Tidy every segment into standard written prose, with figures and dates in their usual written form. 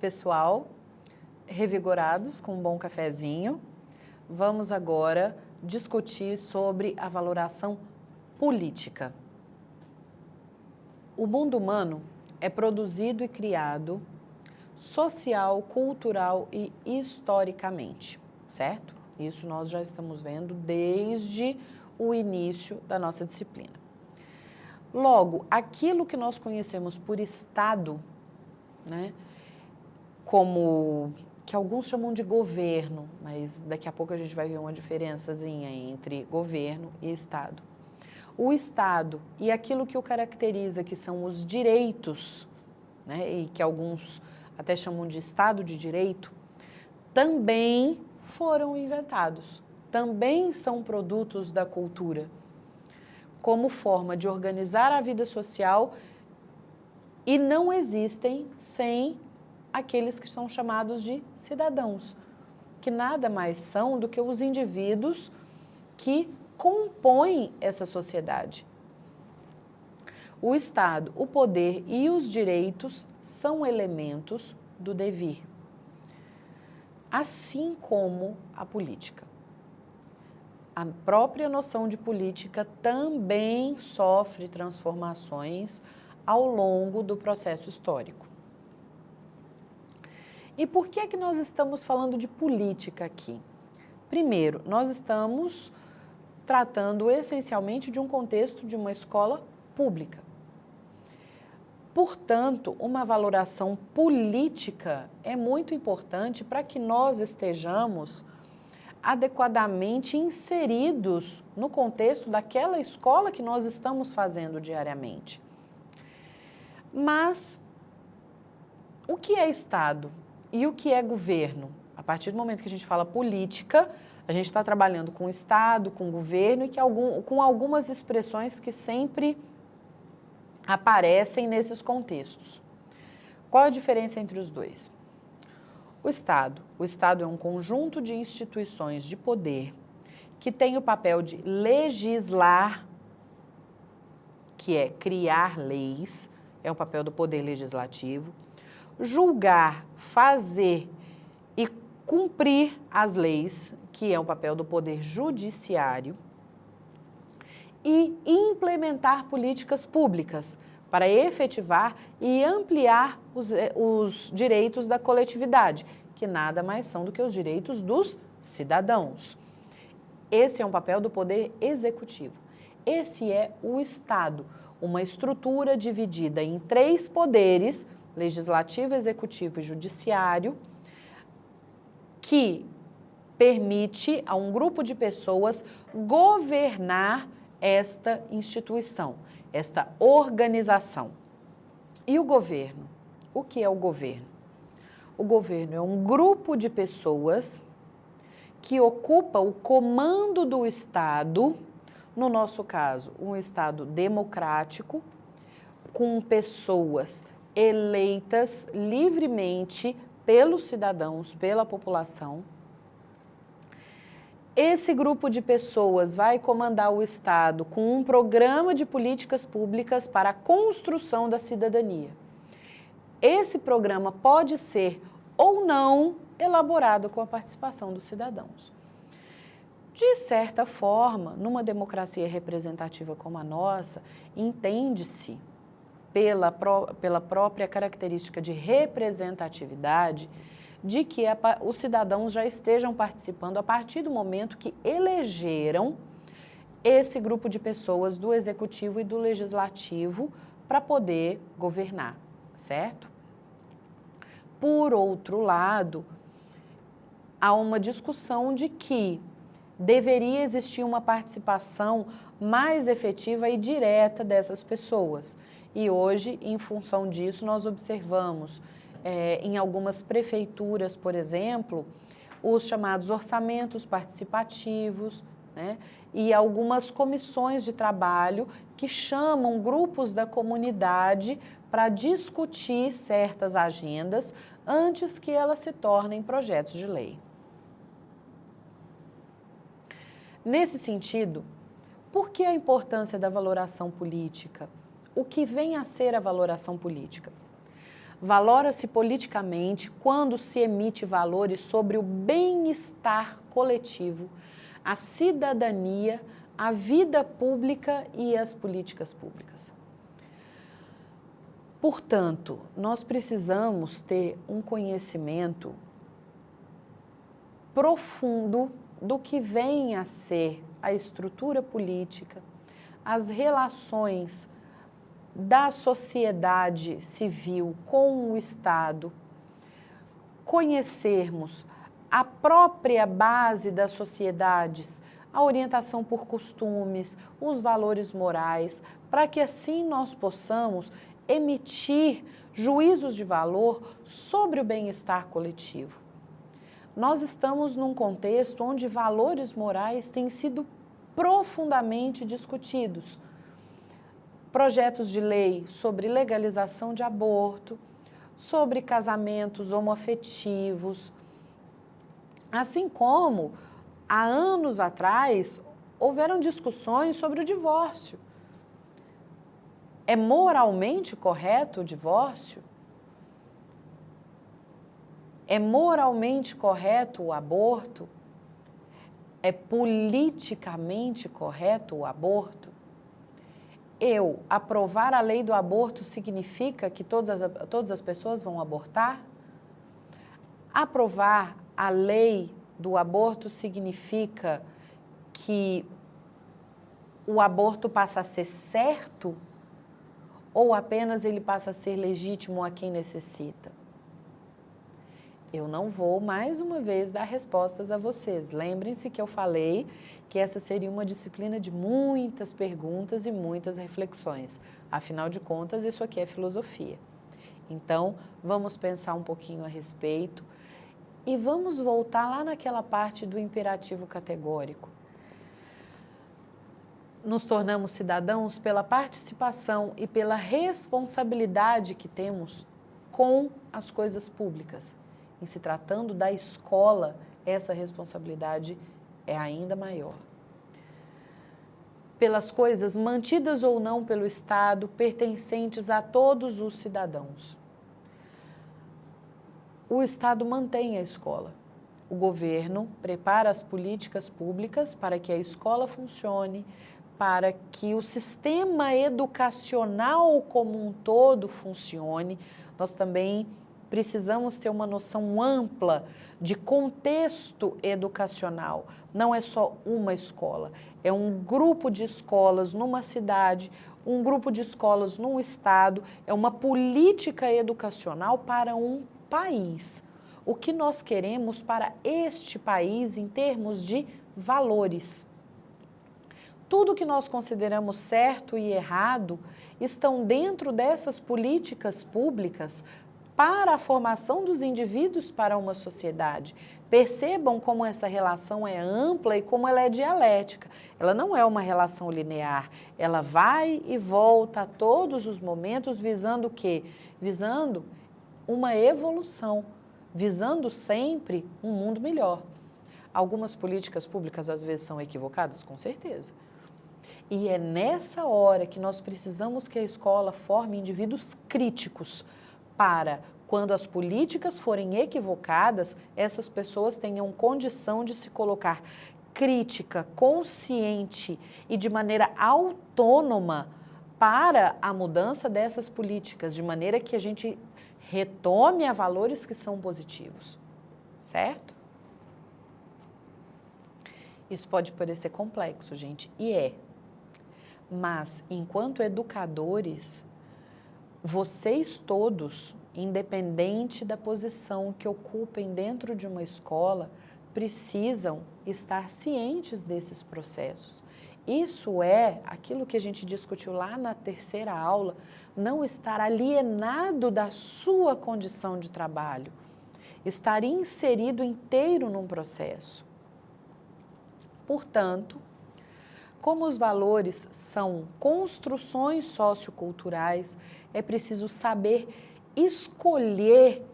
Pessoal, revigorados com um bom cafezinho, vamos agora discutir sobre a valoração política. O mundo humano é produzido e criado social, cultural e historicamente, certo? Isso nós já estamos vendo desde o início da nossa disciplina. Logo, aquilo que nós conhecemos por Estado, né? Como que alguns chamam de governo, mas daqui a pouco a gente vai ver uma diferençazinha entre governo e Estado. O Estado e aquilo que o caracteriza, que são os direitos, né, e que alguns até chamam de Estado de Direito, também foram inventados, também são produtos da cultura, como forma de organizar a vida social e não existem sem aqueles que são chamados de cidadãos, que nada mais são do que os indivíduos que compõem essa sociedade. O Estado, o poder e os direitos são elementos do devir, assim como a política. A própria noção de política também sofre transformações ao longo do processo histórico. E por que é que nós estamos falando de política aqui? Primeiro, nós estamos tratando essencialmente de um contexto de uma escola pública. Portanto, uma valoração política é muito importante para que nós estejamos adequadamente inseridos no contexto daquela escola que nós estamos fazendo diariamente. Mas o que é Estado? E o que é governo? A partir do momento que a gente fala política, a gente está trabalhando com o Estado, com o governo e com algumas expressões que sempre aparecem nesses contextos. Qual a diferença entre os dois? O Estado é um conjunto de instituições de poder que tem o papel de legislar, que é criar leis, é o papel do poder legislativo, julgar, fazer e cumprir as leis, que é o papel do poder judiciário, e implementar políticas públicas para efetivar e ampliar os direitos da coletividade, que nada mais são do que os direitos dos cidadãos. Esse é um papel do poder executivo. Esse é o Estado, uma estrutura dividida em 3 poderes, legislativo, executivo e judiciário, que permite a um grupo de pessoas governar esta instituição, esta organização. E o governo? O que é o governo? O governo é um grupo de pessoas que ocupa o comando do Estado, no nosso caso, um Estado democrático, com pessoas eleitas livremente pelos cidadãos, pela população. Esse grupo de pessoas vai comandar o Estado com um programa de políticas públicas para a construção da cidadania. Esse programa pode ser ou não elaborado com a participação dos cidadãos. De certa forma, numa democracia representativa como a nossa, entende-se pela própria característica de representatividade, de que os cidadãos já estejam participando a partir do momento que elegeram esse grupo de pessoas do Executivo e do Legislativo para poder governar, certo? Por outro lado, há uma discussão de que deveria existir uma participação mais efetiva e direta dessas pessoas. E hoje, em função disso, nós observamos em algumas prefeituras, por exemplo, os chamados orçamentos participativos, né? E algumas comissões de trabalho que chamam grupos da comunidade para discutir certas agendas antes que elas se tornem projetos de lei. Nesse sentido, por que a importância da valoração política? O que vem a ser a valoração política? Valora-se politicamente quando se emite valores sobre o bem-estar coletivo, a cidadania, a vida pública e as políticas públicas. Portanto, nós precisamos ter um conhecimento profundo do que vem a ser a estrutura política, as relações da sociedade civil com o Estado, conhecermos a própria base das sociedades, a orientação por costumes, os valores morais, para que assim nós possamos emitir juízos de valor sobre o bem-estar coletivo. Nós estamos num contexto onde valores morais têm sido profundamente discutidos. Projetos de lei sobre legalização de aborto, sobre casamentos homoafetivos, assim como, há anos atrás, houveram discussões sobre o divórcio. É moralmente correto o divórcio? É moralmente correto o aborto? É politicamente correto o aborto? Eu aprovar a lei do aborto significa que todas as pessoas vão abortar? Aprovar a lei do aborto significa que o aborto passa a ser certo ou apenas ele passa a ser legítimo a quem necessita? Eu não vou, mais uma vez, dar respostas a vocês. Lembrem-se que eu falei que essa seria uma disciplina de muitas perguntas e muitas reflexões. Afinal de contas, isso aqui é filosofia. Então, vamos pensar um pouquinho a respeito e vamos voltar lá naquela parte do imperativo categórico. Nos tornamos cidadãos pela participação e pela responsabilidade que temos com as coisas públicas. Em se tratando da escola, essa responsabilidade é ainda maior. Pelas coisas mantidas ou não pelo Estado, pertencentes a todos os cidadãos. O Estado mantém a escola. O governo prepara as políticas públicas para que a escola funcione, para que o sistema educacional como um todo funcione. Nós também precisamos ter uma noção ampla de contexto educacional. Não é só uma escola, é um grupo de escolas numa cidade, um grupo de escolas num estado, é uma política educacional para um país. O que nós queremos para este país em termos de valores. Tudo que nós consideramos certo e errado estão dentro dessas políticas públicas para a formação dos indivíduos para uma sociedade. Percebam como essa relação é ampla e como ela é dialética. Ela não é uma relação linear, ela vai e volta a todos os momentos visando o quê? Visando uma evolução, visando sempre um mundo melhor. Algumas políticas públicas às vezes são equivocadas, com certeza. E é nessa hora que nós precisamos que a escola forme indivíduos críticos para, quando as políticas forem equivocadas, essas pessoas tenham condição de se colocar crítica, consciente e de maneira autônoma para a mudança dessas políticas, de maneira que a gente retome a valores que são positivos, certo? Isso pode parecer complexo, gente, e é. Mas, enquanto educadores, vocês todos, independente da posição que ocupem dentro de uma escola, precisam estar cientes desses processos. Isso é aquilo que a gente discutiu lá na terceira aula, não estar alienado da sua condição de trabalho, estar inserido inteiro num processo. Portanto, como os valores são construções socioculturais, é preciso saber escolher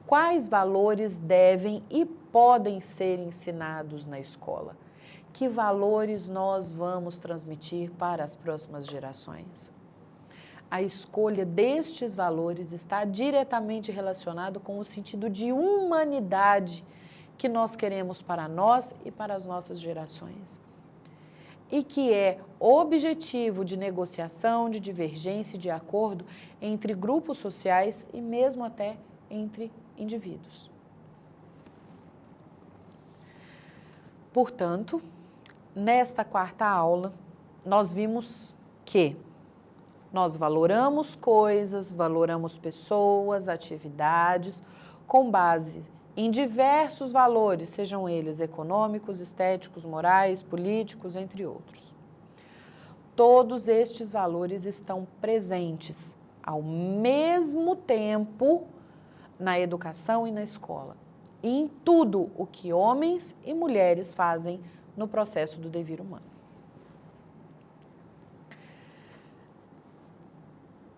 quais valores devem e podem ser ensinados na escola. Que valores nós vamos transmitir para as próximas gerações? a escolha destes valores está diretamente relacionado com o sentido de humanidade que nós queremos para nós e para as nossas gerações. E que é objetivo de negociação, de divergência e de acordo entre grupos sociais e mesmo até entre indivíduos. Portanto, nesta quarta aula, nós vimos que nós valoramos coisas, valoramos pessoas, atividades, com base em diversos valores, sejam eles econômicos, estéticos, morais, políticos, entre outros. Todos estes valores estão presentes ao mesmo tempo na educação e na escola, e em tudo o que homens e mulheres fazem no processo do devir humano.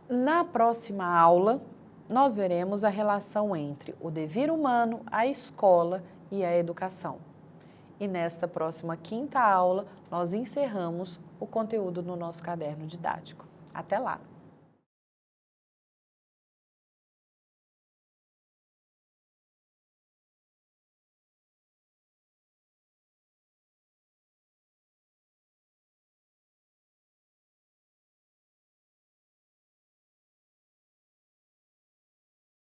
Na próxima aula, nós veremos a relação entre o devir humano, a escola e a educação. E nesta próxima quinta aula, nós encerramos o conteúdo no nosso caderno didático. Até lá!